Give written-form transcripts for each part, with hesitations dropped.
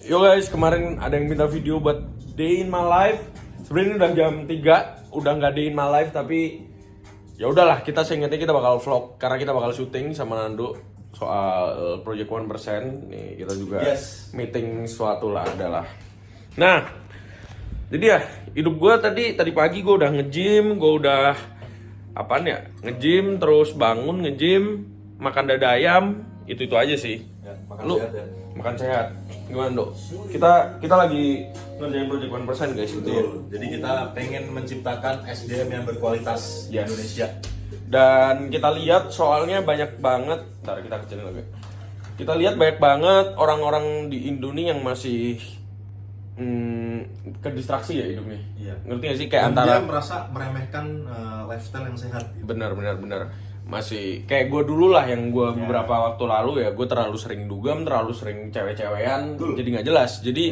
Yo guys, kemarin ada yang minta video buat day in my life. Sebenarnya udah jam 3, udah nggak day in my life, tapi ya udahlah, kita seingatnya kita bakal vlog karena kita bakal syuting sama Nando soal Project 1%. Nih, kita juga meeting suatu lah adalah. Nah, jadi ya, hidup gue tadi pagi gue udah nge-gym, gue udah apaan ya? Nge-gym, terus bangun nge-gym, makan dada ayam, itu aja sih. Ya, makan Lu sehat ya. makan sehat. Gimana, Dok? Kita lagi ngerjain Project 1% guys gitu ya. Betul. Jadi kita pengen menciptakan SDM yang berkualitas di Yes. Indonesia. Dan kita lihat soalnya banyak banget, ntar kita kecilin lagi. Kita lihat banyak banget orang-orang di Indonesia yang masih ke distraksi ya hidupnya. Iya. Ngerti gak sih kayak Dan antara dia merasa meremehkan lifestyle yang sehat. Gitu. benar masih kayak gue dulu lah yang gue beberapa waktu lalu ya gue terlalu sering dugem, terlalu sering cewek-cewekan, Betul. jadi nggak jelas. Jadi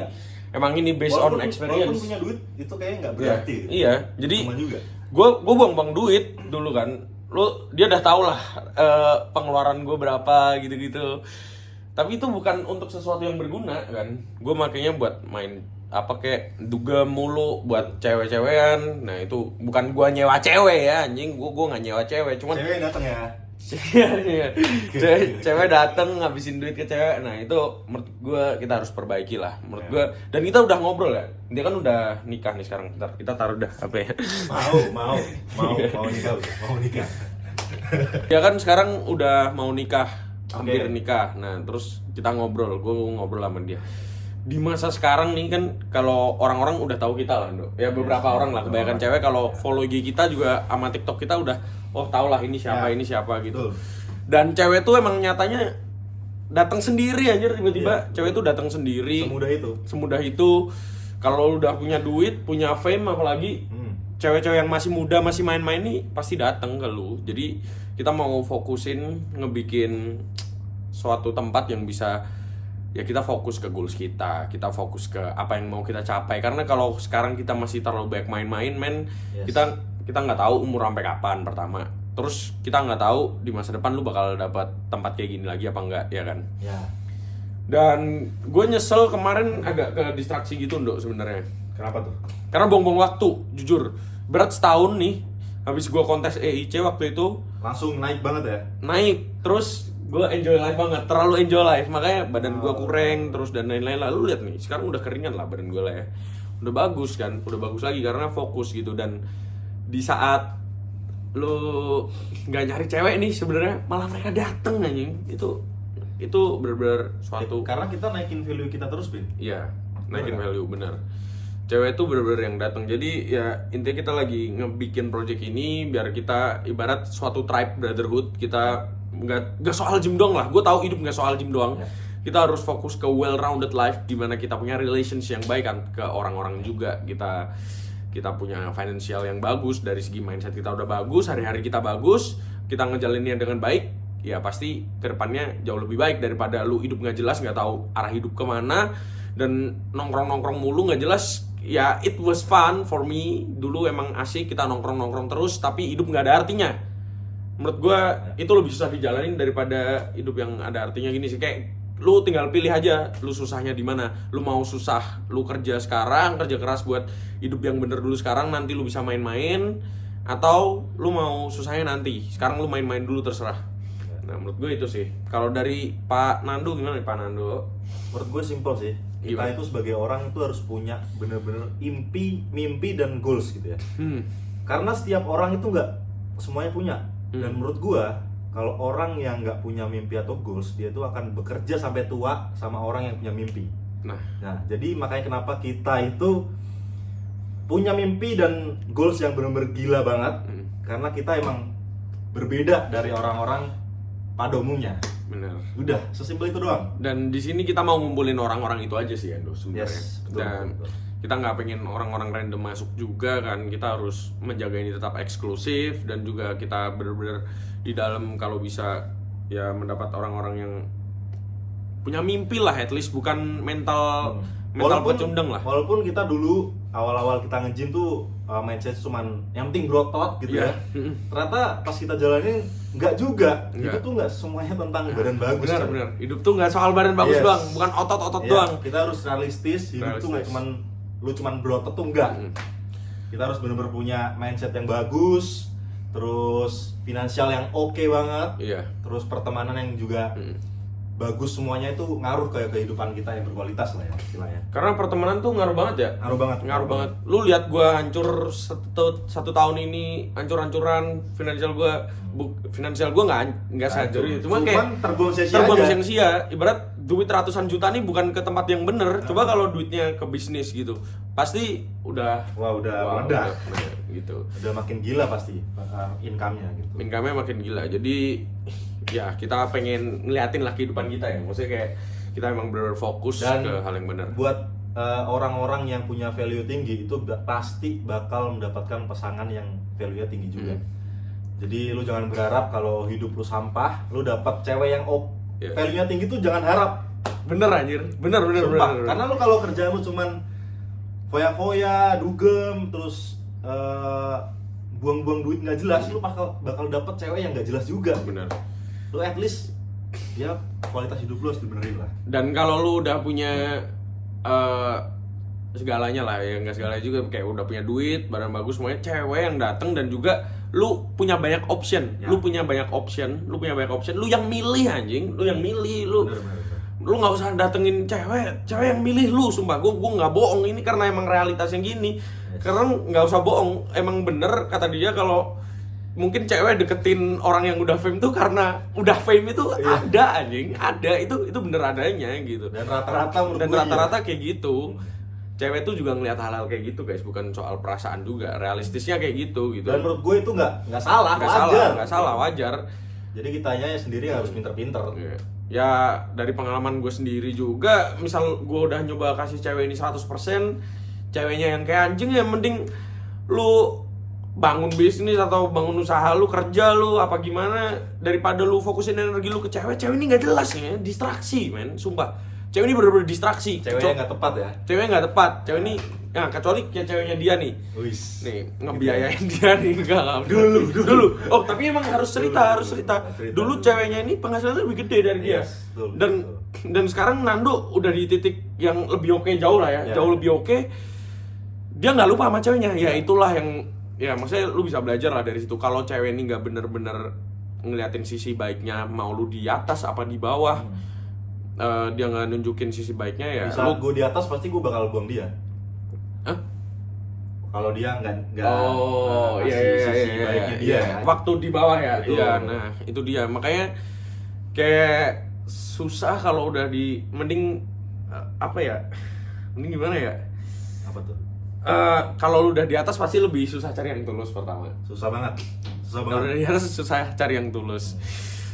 emang ini based on Walaupun experience. punya duit itu kayaknya nggak Iya, berarti. iya. Jadi Cuma juga. gue buang-buang duit dulu kan. Dia udah tau lah pengeluaran gue berapa gitu-gitu. Tapi itu bukan untuk sesuatu yang berguna kan. Gue makanya buat main apa kayak dugem mulu buat cewek-cewekan. Nah itu bukan gue nyewa cewek ya anjing. Gue nggak nyewa cewek. Cuman Cewek datang ya. Iya. cewek dateng ngabisin duit ke cewek. Nah itu menurut gue kita harus perbaiki lah menurut gue. Dan kita udah ngobrol ya, dia kan udah nikah nih sekarang. Bentar, kita taruh dah apa ya. Mau nikah. Dia kan sekarang udah mau nikah, hampir Oke. nikah. Nah terus kita ngobrol, gue ngobrol sama dia. Di masa sekarang nih kan kalau orang-orang udah tahu kita lah, Dok. Ya beberapa orang lah, kebanyakan cewek kalau follow IG kita juga sama TikTok kita udah tau lah ini siapa Ya. ini siapa gitu. Betul. Dan cewek tuh emang nyatanya datang sendiri aja tiba-tiba. Cewek tuh datang sendiri. Semudah itu. Kalau lu udah punya duit, punya fame apalagi cewek-cewek yang masih muda, masih main-main nih pasti datang ke lu. Jadi kita mau fokusin ngebikin suatu tempat yang bisa ya kita fokus ke goals kita fokus ke apa yang mau kita capai. Karena kalau sekarang kita masih terlalu banyak main-main, Yes. kita nggak tahu umur sampai kapan pertama. Terus kita nggak tahu di masa depan lu bakal dapat tempat kayak gini lagi apa enggak, ya kan? Ya. Dan gue nyesel kemarin agak ke distraksi gitu, Dok, sebenarnya. Kenapa tuh? Karena buang-buang waktu, jujur. Berat setahun nih, habis gue kontes EIC waktu itu, Langsung naik banget ya. naik. Terus gue enjoy life banget, terlalu enjoy life. Makanya badan gue kurang, terus dan lain-lain lah. Lu lihat nih, sekarang udah keringan lah badan gue lah ya. Udah bagus kan, udah bagus lagi karena fokus gitu. Dan di saat lu nggak nyari cewek nih sebenarnya malah mereka dateng anjing. Itu bener-bener suatu Karena kita naikin value kita terus, Bin. iya, naikin value bener. Cewek itu bener-bener yang datang. Jadi ya intinya kita lagi ngebikin project ini biar kita ibarat suatu tribe brotherhood. Kita nggak soal gym doang lah. Gue tahu hidup nggak soal gym doang. Kita harus fokus ke well-rounded life di mana kita punya relations yang baik kan ke orang-orang juga. Kita punya financial yang bagus, dari segi mindset kita udah bagus, hari-hari kita bagus, kita ngejalaninnya dengan baik, ya pasti kedepannya jauh lebih baik daripada lu hidup nggak jelas, nggak tahu arah hidup kemana, dan nongkrong mulu nggak jelas. Ya it was fun for me, dulu emang asik kita nongkrong terus, tapi hidup nggak ada artinya. Menurut gue itu lebih susah dijalanin daripada hidup yang ada artinya gini sih. Kayak lu tinggal pilih aja lu susahnya di mana. Lu mau susah, lu kerja sekarang, kerja keras buat hidup yang bener dulu sekarang, nanti lu bisa main-main, atau lu mau susahnya nanti, sekarang lu main-main dulu, terserah. Nah menurut gue itu sih. Kalau dari Pak Nando gimana nih Pak Nando? Menurut gue simpel sih. Kita Gimana? itu sebagai orang itu harus punya bener-bener mimpi dan goals gitu ya. Karena setiap orang itu nggak semuanya punya. Dan menurut gue kalau orang yang nggak punya mimpi atau goals, dia tuh akan bekerja sampai tua sama orang yang punya mimpi. Nah Jadi makanya kenapa kita itu punya mimpi dan goals yang benar-benar gila banget. Karena kita emang berbeda dari orang-orang pada umumnya. bener. Udah, sesimpel itu doang. Dan di sini kita mau ngumpulin orang-orang itu aja sih Ando sebenarnya. Yes, betul, Dan betul. kita nggak pengen orang-orang random masuk juga kan. Kita harus menjaga ini tetap eksklusif, dan juga kita bener-bener di dalam kalau bisa ya mendapat orang-orang yang punya mimpi lah, at least bukan mental pecundang lah. Walaupun kita dulu awal-awal kita nge-gym tuh mindset cuman yang penting berotot gitu ya. Ternyata pas kita jalanin nggak juga. Itu tuh nggak semuanya tentang badan bagus. Benar. Hidup tuh nggak soal badan bagus doang, bukan otot-otot doang. Kita harus realistis. Hidup tuh nggak cuman berotot tuh enggak. Kita harus benar-benar punya mindset yang bagus, terus finansial yang oke banget, terus pertemanan yang juga bagus, semuanya itu ngaruh ke kehidupan kita yang berkualitas lah ya istilahnya. Karena pertemanan tuh ngaruh banget ya. Ngaruh banget. Lu lihat gua hancur satu tahun ini, hancur-hancuran finansial gua nggak sehancur itu. Cuman kayak terbuang sia-sia. Ibarat duit ratusan juta nih bukan ke tempat yang bener. Coba kalau duitnya ke bisnis gitu, pasti udah meledak gitu. Udah makin gila pasti income-nya gitu. Income-nya makin gila. Jadi ya kita pengen ngeliatin lah kehidupan kita ya. Maksudnya kayak kita emang bener fokus ke hal yang benar. Buat orang-orang yang punya value tinggi itu pasti bakal mendapatkan pasangan yang value-nya tinggi juga. Jadi lu jangan berharap kalau hidup lu sampah, lu dapat cewek yang value-nya tinggi tuh jangan harap. Bener anjir. Bener. Karena lu kalau kerjaan lu cuman foya-foya, dugem, terus buang-buang duit nggak jelas, lu bakal dapet cewek yang nggak jelas juga. Bener. Lu at least ya kualitas hidup lu harus dibenerin lah. Dan kalau lu udah punya segalanya lah, ya nggak segalanya juga, kayak udah punya duit, barang bagus, semuanya, cewek yang dateng dan juga lu punya banyak option, lu punya banyak option, lu yang milih anjing, lu nggak usah datengin cewek yang milih lu, sumpah, gue nggak bohong ini karena emang realitas yang gini, karena nggak usah bohong, emang bener kata dia kalau mungkin cewek deketin orang yang udah fame tuh karena udah fame itu ada anjing, ada itu bener adanya gitu, dan rata-rata kayak gitu. Cewek tuh juga ngeliat hal-hal kayak gitu guys, bukan soal perasaan juga, realistisnya kayak gitu. Dan menurut gue itu nggak salah, wajar. Jadi kitanya sendiri harus pinter-pinter. Ya dari pengalaman gue sendiri juga, misal gue udah nyoba kasih cewek ini 100%, ceweknya yang kayak anjing, ya mending lu bangun bisnis atau bangun usaha lu, kerja lu apa gimana, daripada lu fokusin energi lu ke cewek ini nggak jelas ya, distraksi men, sumpah. Cewek ini bener-bener distraksi. Ceweknya nggak tepat ya. Cewek ini, ya kecuali kayak ceweknya dia nih. Nih ngebiayain dia nih, enggak. Dulu. Oh tapi emang harus cerita. Dulu ceweknya ini penghasilannya lebih gede dari dia. Dan sekarang Nando udah di titik yang lebih oke, jauh lah ya, jauh lebih oke. Dia nggak lupa sama ceweknya. Ya itulah yang, ya maksudnya lu bisa belajar lah dari situ. Kalau cewek ini nggak bener-bener ngeliatin sisi baiknya, mau lu di atas apa di bawah. Dia nggak nunjukin sisi baiknya ya. Di saat gue di atas pasti gue bakal buang dia. Hah? Kalau dia nggak sisi baiknya dia. Waktu di bawah ya. Iya, nah itu dia. Makanya kayak susah kalau udah mending mending gimana ya? Apa tuh? Kalau udah di atas pasti lebih susah cari yang tulus pertama. Susah banget. Kalau udah di atas susah cari yang tulus.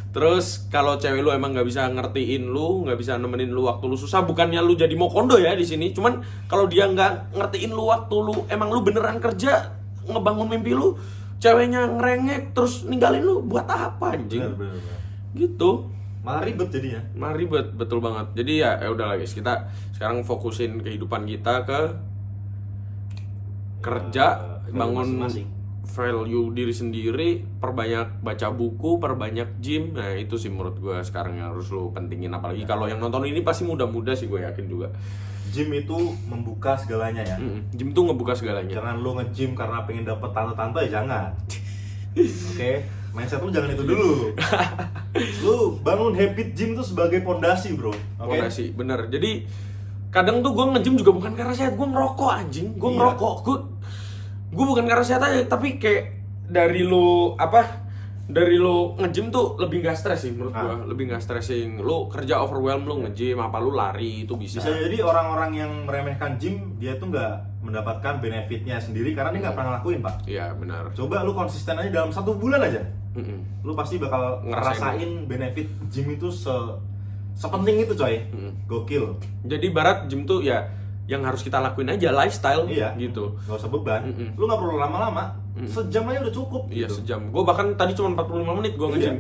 Terus kalau cewek lu emang nggak bisa ngertiin lu, nggak bisa nemenin lu waktu lu susah, bukannya lu jadi mau kondo ya di sini. Cuman kalau dia nggak ngertiin lu waktu lu emang lu beneran kerja ngebangun mimpi lu, ceweknya ngerengek terus ninggalin lu, buat apa anjing? Bener. Gitu. Malah ribet jadinya. Betul banget. Jadi ya udah lah guys, kita sekarang fokusin kehidupan kita ke kerja, bangun masing-masing. Value diri sendiri, perbanyak baca buku, perbanyak gym. Nah itu sih menurut gue sekarang yang harus lo pentingin. Apalagi kalau yang nonton ini pasti muda-muda sih, gue yakin juga. Gym itu membuka segalanya ya. Gym tuh ngebuka segalanya. Jangan lo nge-gym karena pengen dapet tante-tante, ya jangan. Oke? Mindset lu jangan itu dulu. Lu bangun habit gym tuh sebagai pondasi, bro. Pondasi, bener. Jadi kadang tuh gue nge-gym juga bukan karena sehat, gue ngerokok anjing. Gue ngerokok, gue bukan karena sehat aja, tapi kayak dari lo nge-gym tuh lebih gak stres sih menurut gue. Lebih gak stressing. Lo kerja overwhelm, lo nge-gym, apa lo lari, itu bisa. Bisa jadi orang-orang yang meremehkan gym, dia tuh gak mendapatkan benefitnya sendiri karena dia gak pernah ngelakuin, Pak. Iya, benar. Coba lu konsisten aja dalam 1 bulan aja. Lu pasti bakal ngerasain benefit gym itu sepenting itu, coy. Gokil. Jadi barat gym tuh ya yang harus kita lakuin aja, lifestyle gitu. Gak usah beban. Lu gak perlu lama-lama. Sejam aja udah cukup. Iya, gitu. sejam. Gue bahkan tadi cuma 45 menit gue nge-gym.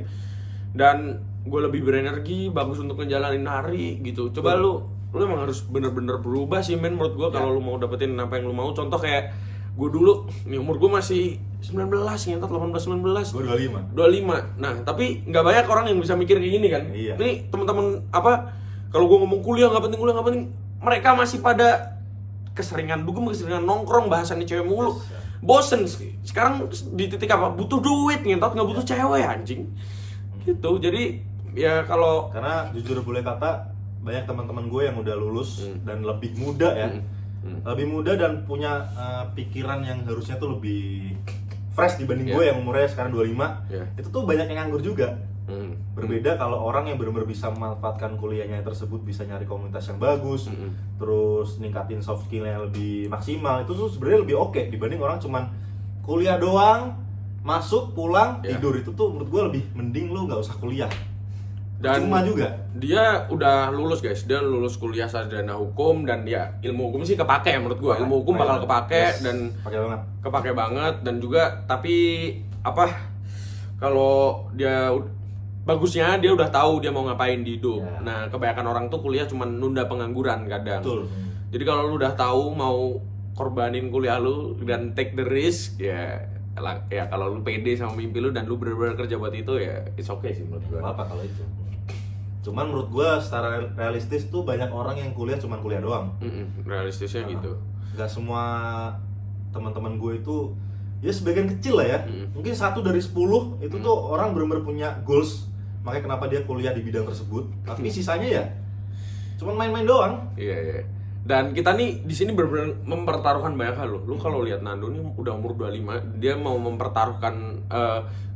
Dan gue lebih berenergi, bagus untuk ngejalanin hari gitu. Coba lu emang harus bener-bener berubah sih men menurut gue kalau lu mau dapetin apa yang lu mau. Contoh kayak gue dulu, nih umur gue masih 19, ngentot 18-19. Gue 25. 25. Nah, tapi nggak banyak orang yang bisa mikir kayak gini kan. Iya. Nih teman-teman apa, kalau gue ngomong kuliah nggak penting, mereka masih pada keseringan dugem, keseringan nongkrong, bahasannya cewek mulu. Bosen sih. Sekarang di titik apa? Butuh duit, ngentot, nggak butuh cewek anjing. Gitu. Jadi ya kalau Karena jujur boleh kata banyak teman-teman gue yang udah lulus dan lebih muda ya. Lebih muda dan punya pikiran yang harusnya tuh lebih fresh dibanding gue yang umurnya sekarang 25. Itu tuh banyak yang nganggur juga. Berbeda kalau orang yang benar-benar bisa memanfaatkan kuliahnya tersebut, bisa nyari komunitas yang bagus, terus ningkatin soft skill yang lebih maksimal, itu tuh sebenarnya lebih oke dibanding orang cuman kuliah doang, masuk, pulang, tidur. Itu tuh menurut gue lebih mending lu nggak usah kuliah. dan Cuma juga dia udah lulus guys, dia lulus kuliah sarjana hukum dan ya ilmu hukum sih kepake ya menurut gua. Ilmu hukum bakal kepake dan kepake banget dan juga tapi apa kalau dia bagusnya dia udah tahu dia mau ngapain di hidup. Nah, kebanyakan orang tuh kuliah cuma nunda pengangguran kadang. Betul. Jadi kalau lu udah tahu mau korbanin kuliah lu dan take the risk ya kalau lu pede sama mimpi lu dan lu bener-bener kerja buat itu ya it's okay sih menurut gua. Apa kalau itu? Cuman menurut gua secara realistis tuh banyak orang yang kuliah cuman kuliah doang. Realistisnya gitu. Gak semua teman-teman gue itu, ya sebagian kecil lah ya. Mungkin 1 dari 10 itu tuh orang benar-benar punya goals. Makanya kenapa dia kuliah di bidang tersebut. Tapi sisanya ya cuman main-main doang. Iya. Dan kita nih di sini benar-benar mempertaruhkan banyak hal. Lu kalau lihat Nando nih udah umur 25, dia mau mempertaruhkan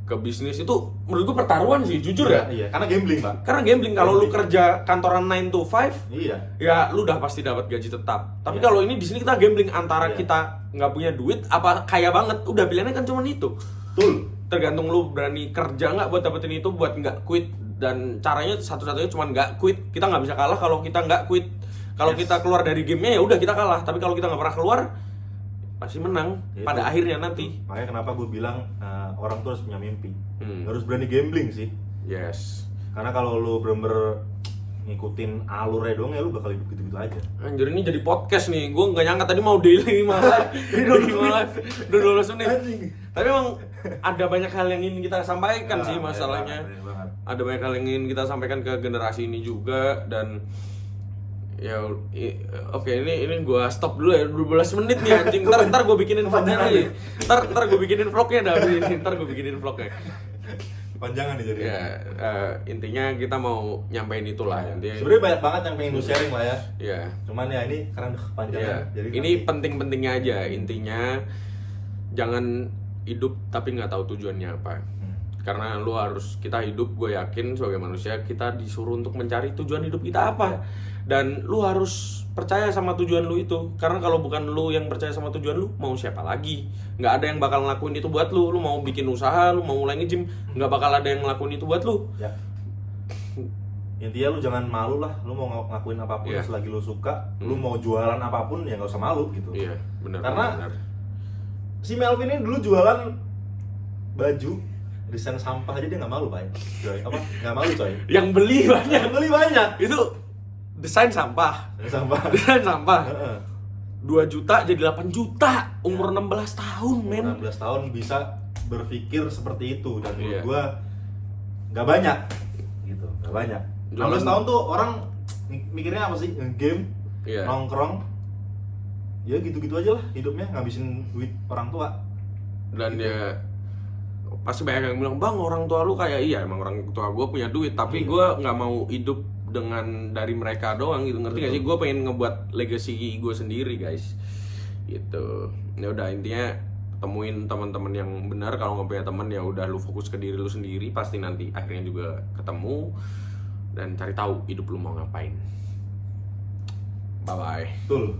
ke bisnis itu menurut gue pertaruhan sih, jujur ya. Iya, karena gambling, Pak. Karena gambling. Kalau lu kerja kantoran 9 to 5, ya lu udah pasti dapat gaji tetap. Tapi kalau ini di sini kita gambling antara kita nggak punya duit apa kaya banget. Udah pilihannya kan cuma itu. Betul. Tergantung lu berani kerja nggak buat dapetin itu, buat nggak quit. Dan caranya satu-satunya cuma nggak quit. Kita nggak bisa kalah kalau kita nggak quit. Kalau kita keluar dari gamenya ya udah kita kalah. Tapi kalau kita nggak pernah keluar pasti menang pada akhirnya nanti. Makanya kenapa gue bilang orang tuh harus punya mimpi. Harus berani gambling sih. Yes. Karena kalau lu bener-bener ngikutin alurnya doang ya lu bakal hidup gitu-gitu aja. Anjir, ini jadi podcast nih. Gue nggak nyangka tadi mau daily malah. Udah 12 menit. Tapi emang ada banyak hal yang ingin kita sampaikan sih masalahnya. Ada banyak hal yang ingin kita sampaikan ke generasi ini juga dan ya oke, ini gue stop dulu ya 12 menit nih anjing. Ntar gue bikinin vlognya nih. Ntar gue bikinin vlognya dah ini. Ntar gue bikinin vlognya. Panjangan nih jadi. Ya intinya kita mau nyampein itulah intinya. Sebenarnya banyak banget yang pengen lu sharing lah ya. Iya. Cuman ya ini karena udah kepanjangan. Jadi ini penting-pentingnya aja. Intinya jangan hidup tapi nggak tahu tujuannya apa. Karena kita hidup, gue yakin sebagai manusia kita disuruh untuk mencari tujuan hidup kita apa. Dan lu harus percaya sama tujuan lu itu. Karena kalau bukan lu yang percaya sama tujuan lu, mau siapa lagi? Nggak ada yang bakal ngelakuin itu buat lu. Lu mau bikin usaha, lu mau mulai nge-gym, nggak bakal ada yang ngelakuin itu buat lu. Ya. Intinya lu jangan malu lah. Lu mau ngelakuin apapun selagi lu suka. Lu mau jualan apapun ya nggak usah malu gitu. Iya, benar. Karena si Melvin ini dulu jualan baju desain sampah aja dia nggak malu, Pak. Nggak malu, coy. Yang beli banyak. Itu desain sampah. Desain sampah. 2 juta jadi 8 juta umur 16 tahun, men. 16 tahun bisa berpikir seperti itu dan menurut gua nggak banyak gitu, nggak banyak. 16 tahun tuh orang mikirnya apa sih? Game, nongkrong. Ya gitu-gitu aja lah hidupnya, ngabisin duit orang tua. Dan ya pasti banyak yang bilang, "Bang, orang tua lu kayak." Iya, emang orang tua gue punya duit, tapi gue nggak mau hidup dengan dari mereka doang gitu, ngerti gak sih? Gue pengen ngebuat legacy gue sendiri, guys. Gitu. Ya udah, intinya temuin teman-teman yang benar. Kalau nggak punya teman ya udah, lu fokus ke diri lu sendiri, pasti nanti akhirnya juga ketemu dan cari tahu hidup lu mau ngapain. Bye bye. Betul.